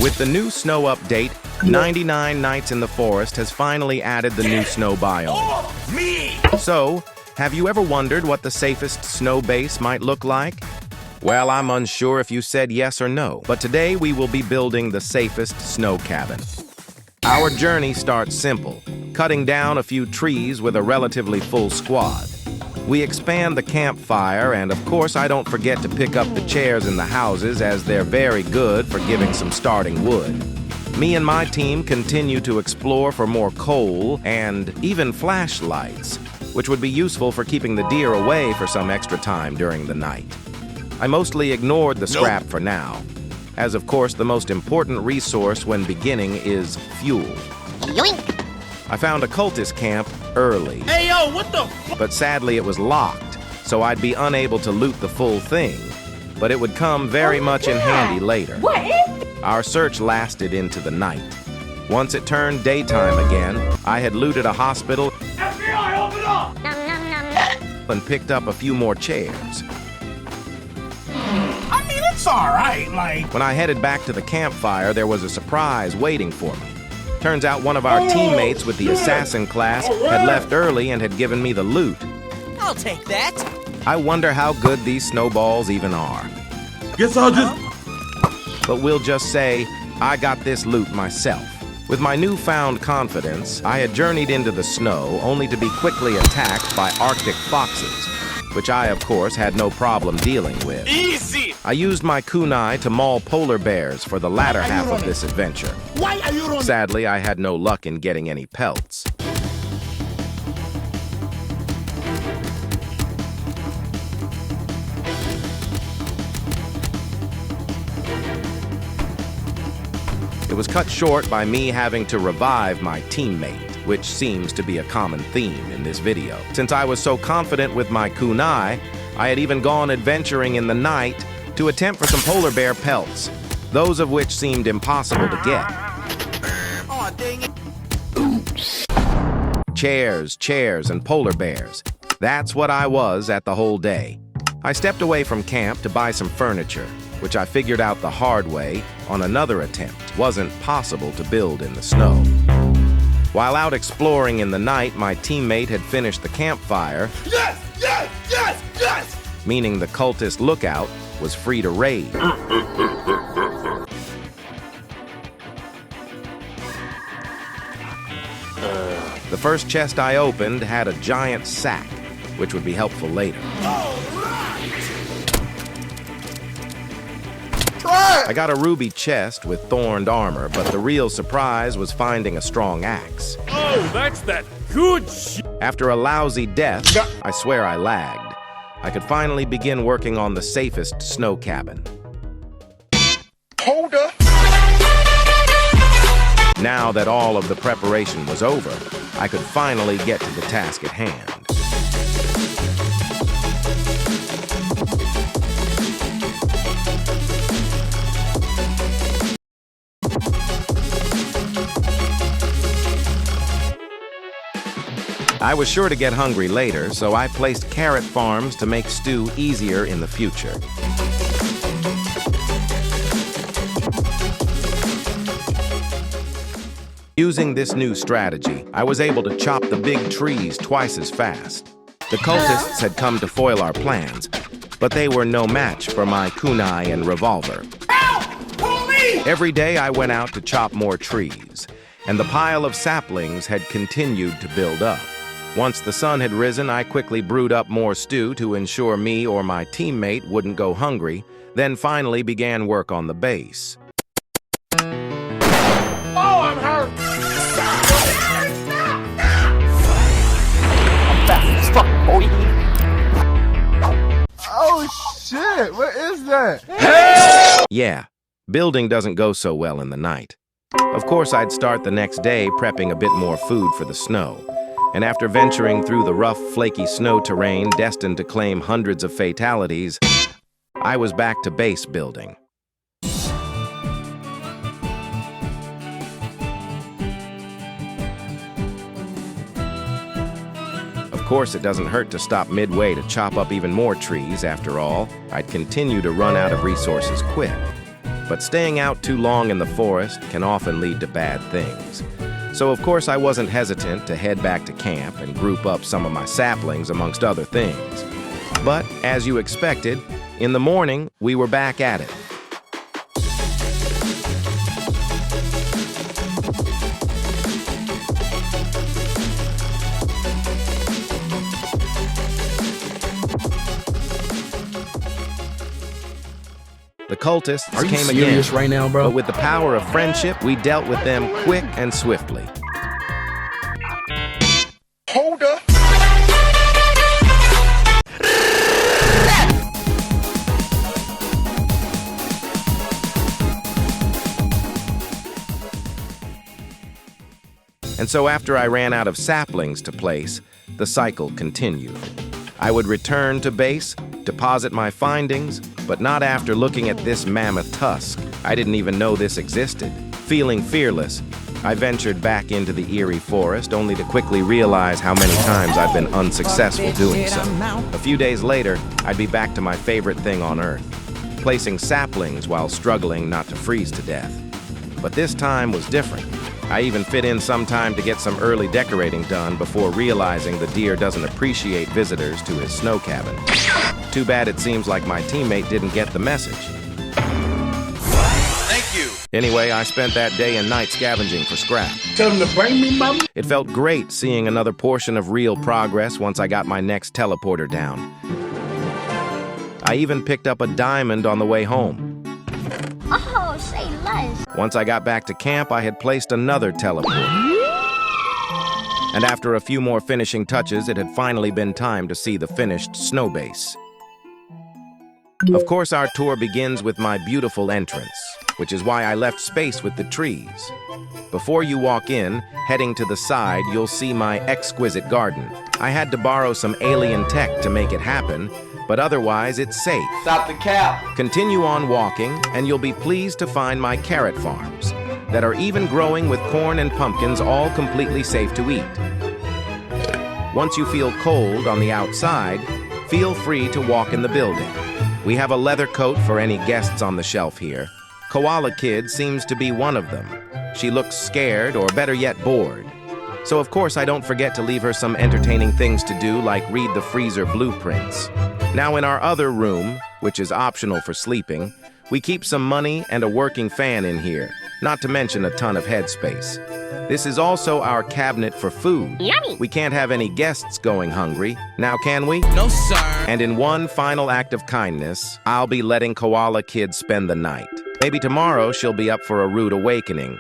With the new snow update, 99 Nights in the Forest has finally added the new snow biome. So, have you ever wondered what the safest snow base might look like? Well, I'm unsure if you said yes or no, but today we will be building the safest snow cabin. Our journey starts simple, cutting down a few trees with a relatively full squad. We expand the campfire, and of course I don't forget to pick up the chairs in the houses as they're very good for giving some starting wood. Me and my team continue to explore for more coal and even flashlights, which would be useful for keeping the deer away for some extra time during the night. I mostly ignored the scrap for now, as of course the most important resource when beginning is fuel. Yoink! I found a cultist camp early. Hey, yo, what the f— But sadly it was locked, so I'd be unable to loot the full thing. But it would come very much in handy later. Our search lasted into the night. Once it turned daytime again, I had looted a hospital FBI, open up! and picked up a few more chairs. I mean, it's alright, like— When I headed back to the campfire, there was a surprise waiting for me. Turns out one of our teammates with the assassin class had left early and had given me the loot. I'll take that. I wonder how good these snowballs even are. Guess I'll just— But we'll just say, I got this loot myself. With my newfound confidence, I had journeyed into the snow only to be quickly attacked by Arctic foxes, which I, of course, had no problem dealing with. Easy! I used my kunai to maul polar bears for the latter half of this adventure. Why are you running? Sadly, I had no luck in getting any pelts. It was cut short by me having to revive my teammate, which seems to be a common theme in this video. Since I was so confident with my kunai, I had even gone adventuring in the night to attempt for some polar bear pelts, those of which seemed impossible to get. Aw, dang it. Chairs, and polar bears. That's what I was at the whole day. I stepped away from camp to buy some furniture, which I figured out the hard way on another attempt wasn't possible to build in the snow. While out exploring in the night, my teammate had finished the campfire, Yes! meaning the cultist lookout was free to raid. The first chest I opened had a giant sack, which would be helpful later. I got a ruby chest with thorned armor, but the real surprise was finding a strong axe. Oh, that's that good shit! After a lousy death, I swear I lagged. I could finally begin working on the safest snow cabin. Hold up! Now that all of the preparation was over, I could finally get to the task at hand. I was sure to get hungry later, so I placed carrot farms to make stew easier in the future. Using this new strategy, I was able to chop the big trees twice as fast. The cultists had come to foil our plans, but they were no match for my kunai and revolver. Help! Police! Every day I went out to chop more trees, and the pile of saplings had continued to build up. Once the sun had risen, I quickly brewed up more stew to ensure me or my teammate wouldn't go hungry, then finally began work on the base. Oh, I'm hurt! I'm fast as fuck, boy! Oh shit, what is that? Yeah, building doesn't go so well in the night. Of course, I'd start the next day prepping a bit more food for the snow. And after venturing through the rough, flaky snow terrain destined to claim hundreds of fatalities, I was back to base building. Of course, it doesn't hurt to stop midway to chop up even more trees. After all, I'd continue to run out of resources quick. but staying out too long in the forest can often lead to bad things. So of course I wasn't hesitant to head back to camp and group up some of my saplings amongst other things. But as you expected, in the morning we were back at it. The cultists Are you came serious again, right now, bro? but with the power of friendship, we dealt with them quick and swiftly. Hold up. And so after I ran out of saplings to place, the cycle continued. I would return to base, deposit my findings, but not after looking at this mammoth tusk. I didn't even know this existed. Feeling fearless, I ventured back into the eerie forest only to quickly realize how many times I've been unsuccessful doing so. A few days later, I'd be back to my favorite thing on Earth, placing saplings while struggling not to freeze to death. But this time was different. I even fit in some time to get some early decorating done before realizing the deer doesn't appreciate visitors to his snow cabin. Too bad it seems like my teammate didn't get the message. Thank you. Anyway, I spent that day and night scavenging for scrap. Tell them to bring me, mama. It felt great seeing another portion of real progress once I got my next teleporter down. I even picked up a diamond on the way home. Oh, say less. Once I got back to camp, I had placed another teleport. And after a few more finishing touches, it had finally been time to see the finished snow base. Of course, our tour begins with my beautiful entrance, which is why I left space with the trees. Before you walk in, heading to the side, you'll see my exquisite garden. I had to borrow some alien tech to make it happen, but otherwise it's safe. Stop the cap. Continue on walking, and you'll be pleased to find my carrot farms that are even growing with corn and pumpkins, all completely safe to eat. Once you feel cold on the outside, feel free to walk in the building. We have a leather coat for any guests on the shelf here. Koala Kid seems to be one of them. She looks scared, or better yet, bored. So of course I don't forget to leave her some entertaining things to do, like read the freezer blueprints. Now in our other room, which is optional for sleeping, we keep some money and a working fan in here, not to mention a ton of headspace. This is also our cabinet for food. Yummy. We can't have any guests going hungry, now can we? No, sir. And in one final act of kindness, I'll be letting Koala Kid spend the night. Maybe tomorrow she'll be up for a rude awakening,